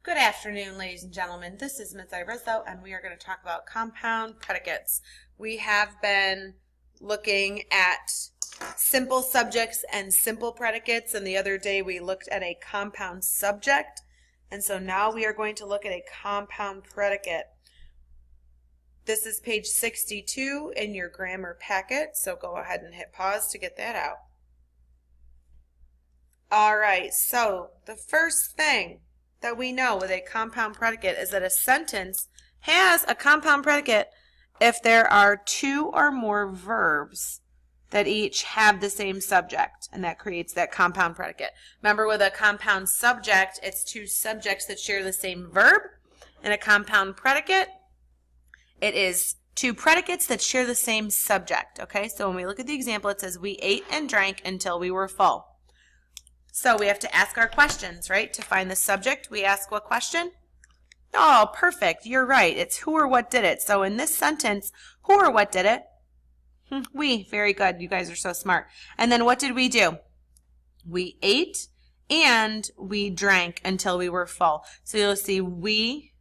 Good afternoon, ladies and gentlemen. This is Ms. Rizzo, and we are going to talk about compound predicates. We have been looking at simple subjects and simple predicates, and the other day we looked at a compound subject, and so now we are going to look at a compound predicate. This is page 62 in your grammar packet, so go ahead and hit pause to get that out. All right, so the first thing that we know with a compound predicate is that a sentence has a compound predicate if there are two or more verbs that each have the same subject, and that creates that compound predicate. Remember, with a compound subject, it's two subjects that share the same verb. In a compound predicate, it is two predicates that share the same subject. Okay, so when we look at the example, it says, we ate and drank until we were full. So we have to ask our questions, right? To find the subject, we ask what question? Oh, perfect. You're right. It's who or what did it. So in this sentence, who or what did it? We. Very good. You guys are so smart. And then what did we do? We ate and we drank until we were full. So you'll see we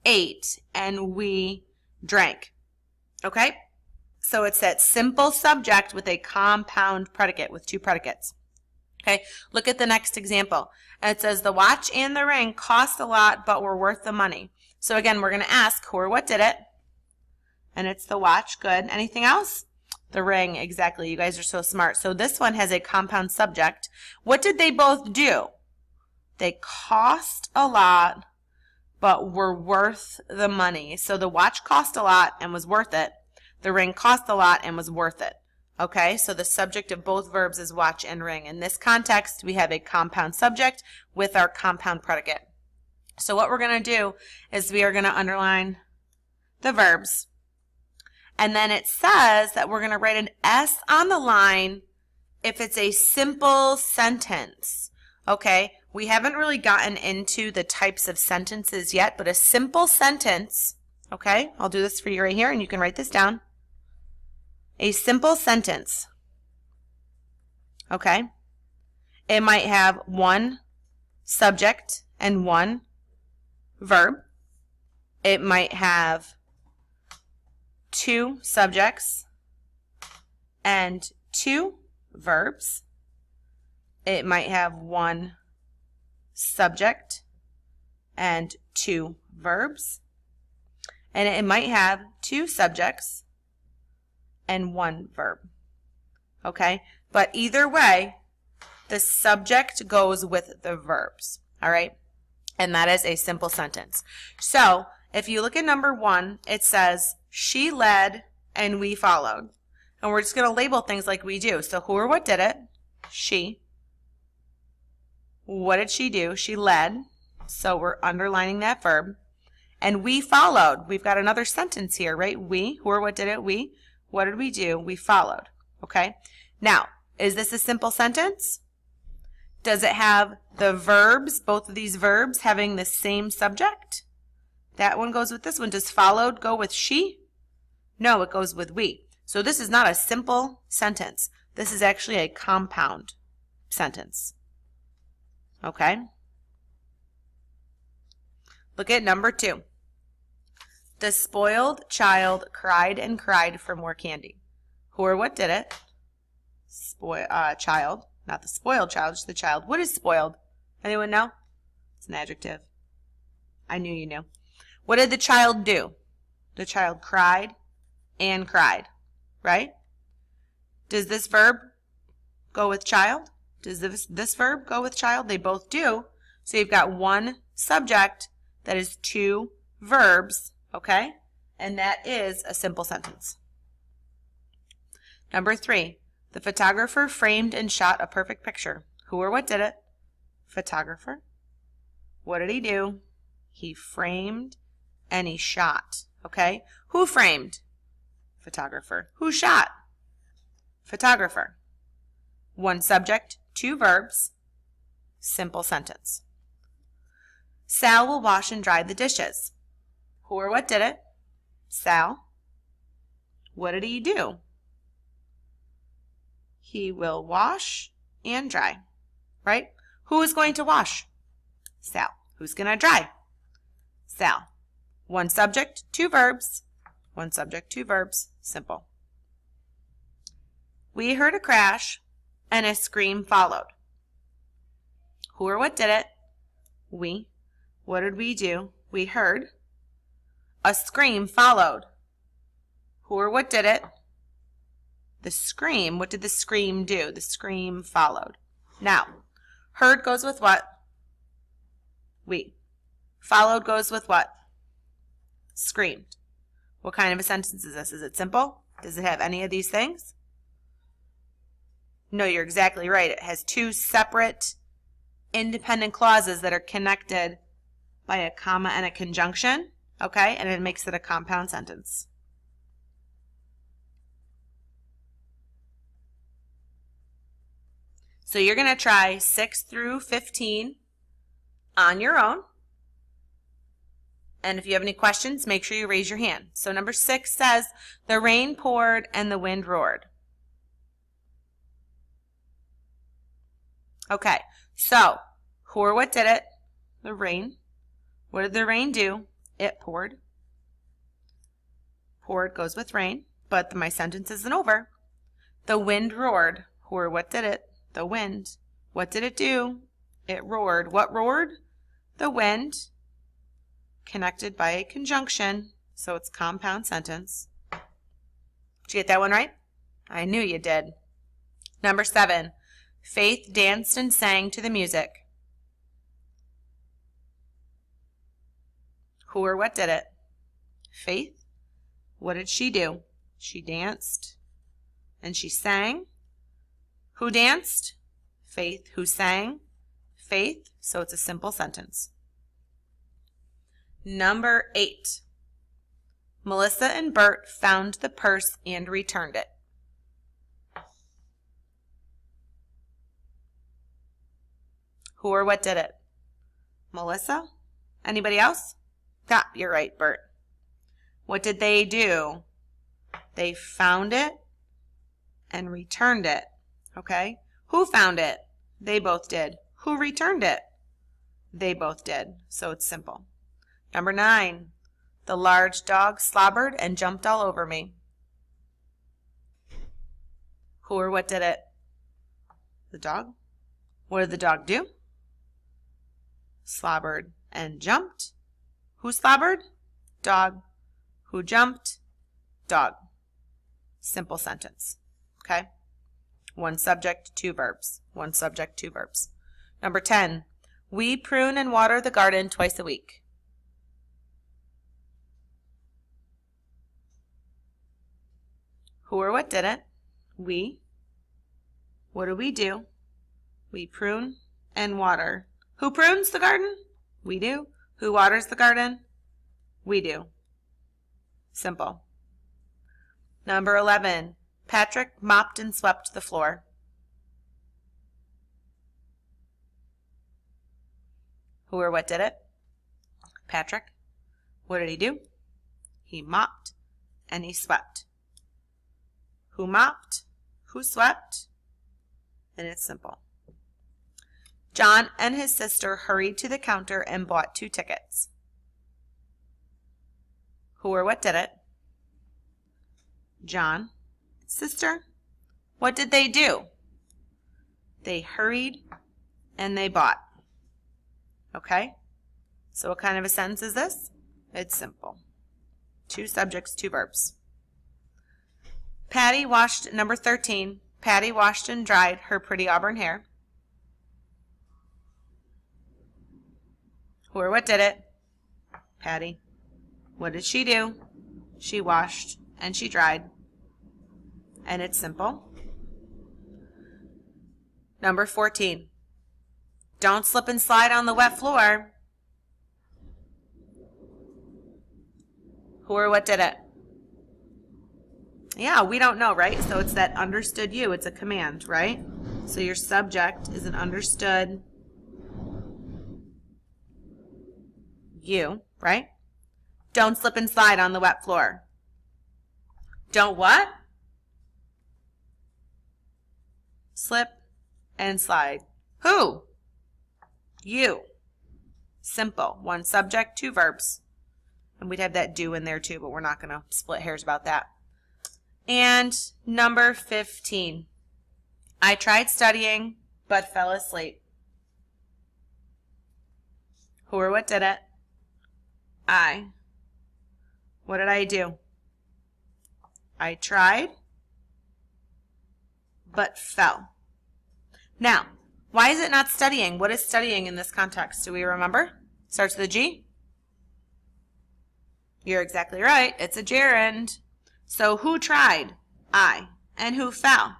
ate and we drank. Okay? So it's that simple subject with a compound predicate, with two predicates. Okay, look at the next example. It says the watch and the ring cost a lot but were worth the money. So again, we're going to ask who or what did it? And it's the watch. Good. Anything else? The ring. Exactly. You guys are so smart. So this one has a compound subject. What did they both do? They cost a lot but were worth the money. So the watch cost a lot and was worth it. The ring cost a lot and was worth it. Okay, so the subject of both verbs is watch and ring. In this context, we have a compound subject with our compound predicate. So what we're going to do is we are going to underline the verbs. And then it says that we're going to write an S on the line if it's a simple sentence. Okay, we haven't really gotten into the types of sentences yet, but a simple sentence, okay, I'll do this for you right here, and you can write this down. A simple sentence, okay, it might have one subject and one verb. It might have two subjects and two verbs. It might have one subject and two verbs. And it might have two subjects and one verb. Okay? But either way, the subject goes with the verbs. All right? And that is a simple sentence. So, if you look at number 1, it says, she led and we followed. And we're just going to label things like we do. So, who or what did it? She. What did she do? She led. So, we're underlining that verb. And we followed. We've got another sentence here, right? We. Who or what did it? We. What did we do? We followed. Okay? Now, is this a simple sentence? Does it have the verbs, both of these verbs, having the same subject? That one goes with this one. Does followed go with she? No, it goes with we. So this is not a simple sentence. This is actually a compound sentence. Okay? Look at number 2. The spoiled child cried and cried for more candy. Who or what did it? Child. Not the spoiled child, just the child. What is spoiled? Anyone know? It's an adjective. I knew you knew. What did the child do? The child cried and cried, right? Does this verb go with child? Does this verb go with child? They both do. So you've got one subject that is two verbs. Okay? And that is a simple sentence. Number 3, the photographer framed and shot a perfect picture. Who or what did it? Photographer. What did he do? He framed and he shot. Okay? Who framed? Photographer. Who shot? Photographer. One subject, two verbs, simple sentence. Sal will wash and dry the dishes. Who or what did it? Sal. What did he do? He will wash and dry, right? Who is going to wash? Sal. Who's going to dry? Sal. One subject, two verbs. One subject, two verbs. Simple. We heard a crash and a scream followed. Who or what did it? We. What did we do? We heard. A scream followed. Who or what did it? The scream. What did the scream do? The scream followed. Now, heard goes with what? We. Followed goes with what? Screamed. What kind of a sentence is this? Is it simple? Does it have any of these things? No, you're exactly right. It has two separate independent clauses that are connected by a comma and a conjunction, okay? And it makes it a compound sentence. So you're going to try 6 through 15 on your own. And if you have any questions, make sure you raise your hand. So number 6 says, the rain poured and the wind roared. Okay, so who or what did it? The rain. What did the rain do? It poured. Poured goes with rain, but my sentence isn't over. The wind roared. Who or what did it? The wind. What did it do? It roared. What roared? The wind. Connected by a conjunction, so it's compound sentence. Did you get that one right? I knew you did. Number 7, Faith danced and sang to the music. Who or what did it? Faith. What did she do? She danced and she sang. Who danced? Faith. Who sang? Faith. So it's a simple sentence. Number 8. Melissa and Bert found the purse and returned it. Who or what did it? Melissa? Anybody else? Ah, you're right, Bert. What did they do? They found it and returned it. Okay? Who found it? They both did. Who returned it? They both did. So it's simple. Number 9, the large dog slobbered and jumped all over me. Who or what did it? The dog. What did the dog do? Slobbered and jumped. Who slobbered? Dog. Who jumped? Dog. Simple sentence. Okay? One subject, two verbs. One subject, two verbs. Number 10, we prune and water the garden twice a week. Who or what did it? We. What do we do? We prune and water. Who prunes the garden? We do. Who waters the garden? We do. Simple. Number 11, Patrick mopped and swept the floor. Who or what did it? Patrick. What did he do? He mopped and he swept. Who mopped? Who swept? And it's simple. John and his sister hurried to the counter and bought 2 tickets. Who or what did it? John. Sister. What did they do? They hurried and they bought. Okay? So what kind of a sentence is this? It's simple. 2 subjects, 2 verbs. Patty washed, number 13, Patty washed and dried her pretty auburn hair. Who or what did it? Patty. What did she do? She washed and she dried. And it's simple. Number 14. Don't slip and slide on the wet floor. Who or what did it? Yeah, we don't know, right? So it's that understood you. It's a command, right? So your subject is an understood you, right? Don't slip and slide on the wet floor. Don't what? Slip and slide. Who? You. Simple. 1 subject, 2 verbs. And we'd have that do in there too, but we're not going to split hairs about that. And number 15. I tried studying, but fell asleep. Who or what did it? I. What did I do? I tried, but fell. Now, why is it not studying? What is studying in this context? Do we remember? Starts with a G? You're exactly right. It's a gerund. So who tried? I. And who fell?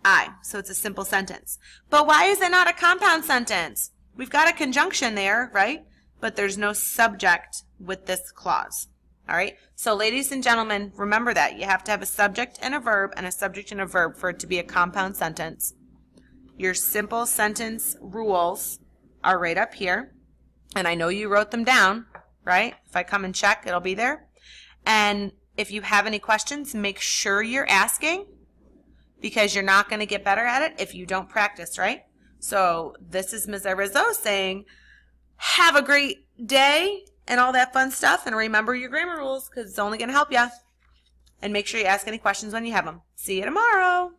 I. So it's a simple sentence. But why is it not a compound sentence? We've got a conjunction there, right? But there's no subject with this clause. All right? So ladies and gentlemen, remember that. You have to have a subject and a verb and a subject and a verb for it to be a compound sentence. Your simple sentence rules are right up here. And I know you wrote them down, right? If I come and check, it'll be there. And if you have any questions, make sure you're asking, because you're not going to get better at it if you don't practice, right? So this is Ms. Rizzo saying, have a great day and all that fun stuff. And remember your grammar rules, because it's only going to help you. And make sure you ask any questions when you have them. See you tomorrow.